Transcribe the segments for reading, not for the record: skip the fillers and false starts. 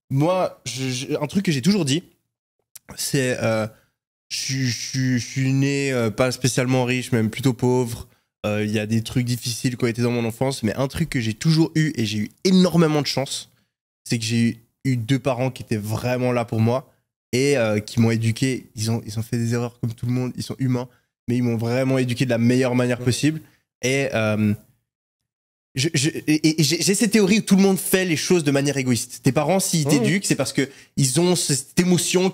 moi, un truc que j'ai toujours dit, c'est je suis né pas spécialement riche, même plutôt pauvre. Il y a des trucs difficiles qui ont été dans mon enfance, mais un truc que j'ai toujours eu, et j'ai eu énormément de chance, c'est que j'ai eu deux parents qui étaient vraiment là pour moi et qui m'ont éduqué. Ils ont fait des erreurs comme tout le monde, ils sont humains, mais ils m'ont vraiment éduqué de la meilleure manière possible. Et j'ai cette théorie où tout le monde fait les choses de manière égoïste. Tes parents, s'ils t'éduquent, c'est parce que ils ont cette émotion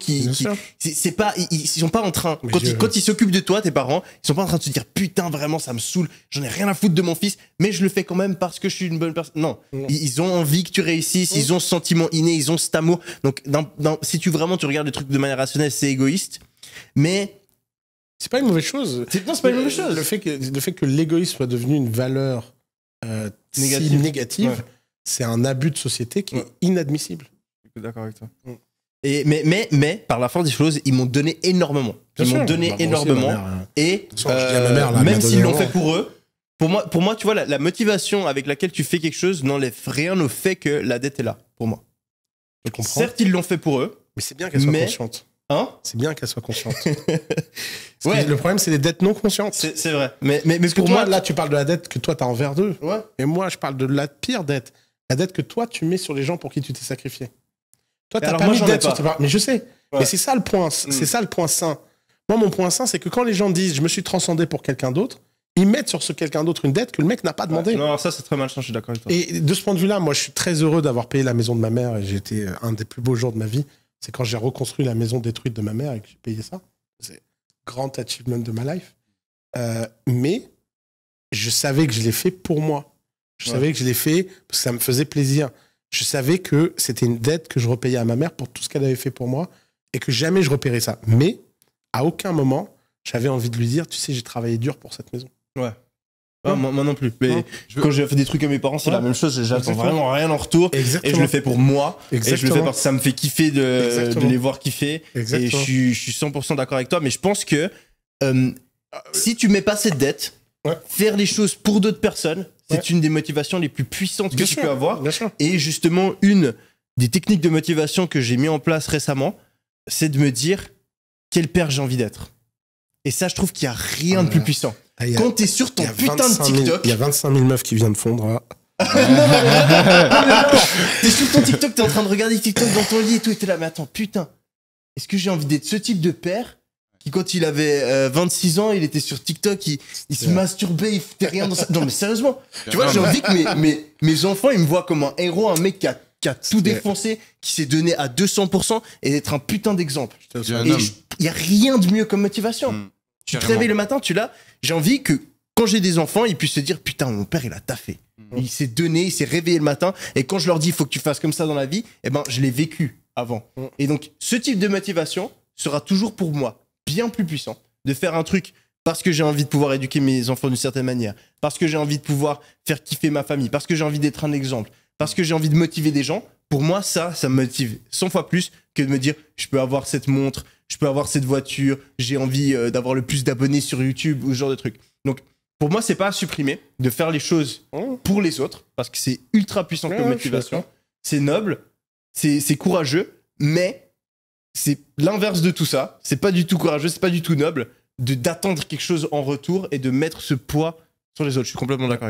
c'est pas, ils sont pas en train, quand ils s'occupent de toi, tes parents, ils sont pas en train de se dire putain, vraiment, ça me saoule, j'en ai rien à foutre de mon fils, mais je le fais quand même parce que je suis une bonne personne. Non. Ils ont envie que tu réussisses, ils ont ce sentiment inné, ils ont cet amour. Donc, si tu regardes les trucs de manière rationnelle, c'est égoïste. Mais c'est pas une mauvaise chose. Non, c'est pas une mauvaise chose. Le fait que l'égoïsme soit devenu une valeur négative, c'est un abus de société qui est inadmissible. Je suis d'accord avec toi. Mais par la force des choses, ils m'ont donné énormément. Ils m'ont donné énormément. Et même s'ils l'ont fait pour eux, pour moi, tu vois, la motivation avec laquelle tu fais quelque chose n'enlève rien au fait que la dette est là, pour moi. Je comprends. Certes, ils l'ont fait pour eux. Mais c'est bien qu'elle soit consciente. Hein? C'est bien qu'elle soit consciente. Le problème, c'est les dettes non conscientes. C'est vrai. Mais pour moi, là, tu parles de la dette que toi, tu as envers eux. Ouais. Et moi, je parle de la pire dette. La dette que toi, tu mets sur les gens pour qui tu t'es sacrifié. Toi, tu n'as pas mis de dette sur tes parents. Mais je sais. Ouais. Mais c'est ça le point. C'est ça le point sain. Moi, mon point sain, c'est que quand les gens disent je me suis transcendé pour quelqu'un d'autre, ils mettent sur ce quelqu'un d'autre une dette que le mec n'a pas demandé. Non, ça, c'est très malsain, je suis d'accord avec toi. Et de ce point de vue-là, moi, je suis très heureux d'avoir payé la maison de ma mère. Et j'ai été un des plus beaux jours de ma vie. C'est quand j'ai reconstruit la maison détruite de ma mère et que j'ai payé ça. C'est grand achievement de ma life. Mais je savais que je l'ai fait pour moi. Je savais que je l'ai fait parce que ça me faisait plaisir. Je savais que c'était une dette que je repayais à ma mère pour tout ce qu'elle avait fait pour moi et que jamais je repaierais ça. Mais à aucun moment, j'avais envie de lui dire, tu sais, j'ai travaillé dur pour cette maison. Ouais. Moi non plus. Mais quand j'ai fait des trucs à mes parents, c'est la même chose. J'attends vraiment rien en retour. Exactement. Et je le fais pour moi. Exactement. Et je le fais parce que ça me fait kiffer de les voir kiffer. Exactement. Et je suis 100% d'accord avec toi. Mais je pense que si tu mets pas cette dette, faire les choses pour d'autres personnes, c'est une des motivations les plus puissantes que tu peux avoir. Et justement, une des techniques de motivation que j'ai mis en place récemment, c'est de me dire quel père j'ai envie d'être. Et ça, je trouve qu'il n'y a rien de plus puissant. Quand t'es sur ton putain de TikTok... Il y a 25 000 meufs qui viennent de fondre. T'es sur ton TikTok, t'es en train de regarder TikTok dans ton lit et tout, et t'es là, mais attends, putain, est-ce que j'ai envie d'être ce type de père qui, quand il avait 26 ans, il était sur TikTok, il se masturbait, il foutait rien dans sa... Non, mais sérieusement, tu vois, j'ai envie que mes enfants, ils me voient comme un héros, un mec qui a tout défoncé, qui s'est donné à 200% et d'être un putain d'exemple. Et il n'y a rien de mieux comme motivation. Tu te réveilles le matin, tu l'as. J'ai envie que quand j'ai des enfants, ils puissent se dire putain, mon père, il a taffé. Il s'est donné, il s'est réveillé le matin. Et quand je leur dis il faut que tu fasses comme ça dans la vie, eh ben, je l'ai vécu avant. Et donc, ce type de motivation sera toujours pour moi bien plus puissant de faire un truc parce que j'ai envie de pouvoir éduquer mes enfants d'une certaine manière, parce que j'ai envie de pouvoir faire kiffer ma famille, parce que j'ai envie d'être un exemple, parce que j'ai envie de motiver des gens. Pour moi, ça me motive 100 fois plus que de me dire je peux avoir cette montre, je peux avoir cette voiture, j'ai envie d'avoir le plus d'abonnés sur YouTube ou ce genre de trucs. Donc, pour moi, c'est pas à supprimer de faire les choses pour les autres parce que c'est ultra puissant comme motivation. C'est noble, c'est courageux, mais c'est l'inverse de tout ça. C'est pas du tout courageux, c'est pas du tout noble d'attendre quelque chose en retour et de mettre ce poids sur les autres. Je suis complètement d'accord avec toi.